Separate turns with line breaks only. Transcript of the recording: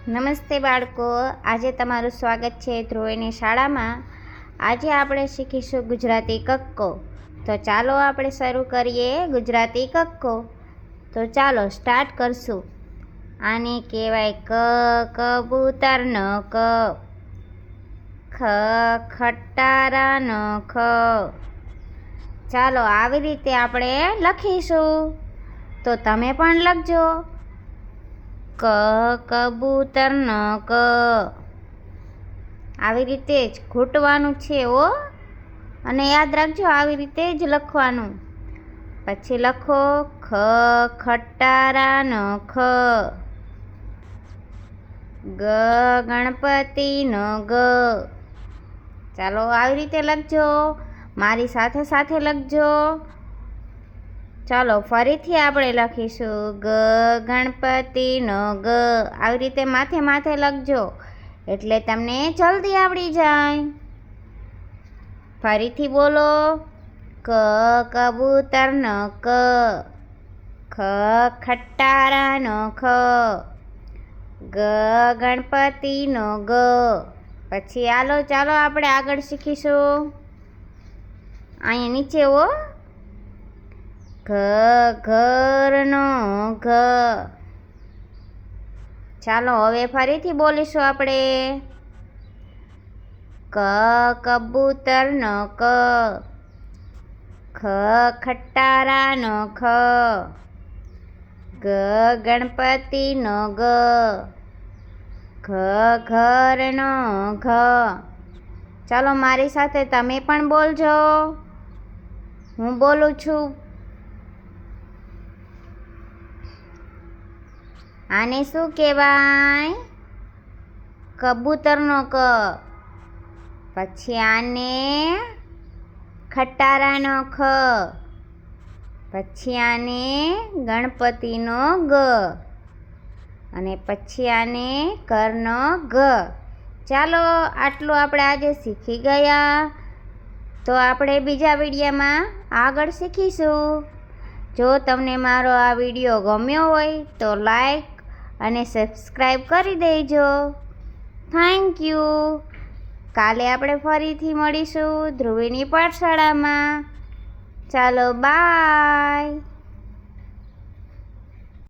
નમસ્તે બાળકો, આજે તમારું સ્વાગત છે ધ્રુવીની શાળામાં। આજે આપણે શીખીશું ગુજરાતી કક્કો। તો ચાલો આપણે શરૂ કરીએ ગુજરાતી કક્કો। તો ચાલો સ્ટાર્ટ કરશું। આને કહેવાય કબૂતરનો ક, ખટારાનો ખ। ચાલો આવી રીતે આપણે લખીશું, તો તમે પણ લખજો। કબૂતરનો ક, આવી રીતે જ ઘૂંટવાનું છે ઓ, અને યાદ રાખજો આવી રીતે જ લખવાનું। પછી લખો ખટારાનો ખ, ગણપતિનો ગ। ચાલો આવી રીતે લખજો, મારી સાથે સાથે લખજો। ચાલો ફરીથી આપણે લખીશું ગણપતિનો ગ, આવી રીતે માથે માથે લખજો, એટલે તમને જલ્દી આવડી જાય। ફરીથી બોલો, કબૂતરનો ક, ખટારાનો ખ, ગણપતિનો ગ। પછી ચાલો આપણે આગળ શીખીશું। અહીંયા નીચે હો, ઘરનો ઘ। ચાલો હવે ફરીથી બોલીશું આપણે, કબૂતરનો ક, ખટારાનો ખ, ગણપતિનો ગ, ઘરનો ઘ। ચાલો મારી સાથે તમે પણ બોલજો, હું બોલું છું। આને શું કહેવાય? કબૂતરનો ક। પછી આને ખટારાનો ખ, પછી આને ગણપતિનો ગ, અને પછી આને ઘરનો ઘ। ચાલો આટલું આપણે આજે શીખી ગયા। તો આપણે બીજા વિડીયોમાં આગળ શીખીશું। જો તમને મારો આ વિડીયો ગમ્યો હોય તો લાઈક અને સબસ્ક્રાઈબ કરી દેજો। Thank you. કાલે આપણે ફરીથી મળીશું ધ્રુવીની પાઠશાળામાં। ચાલો બાય।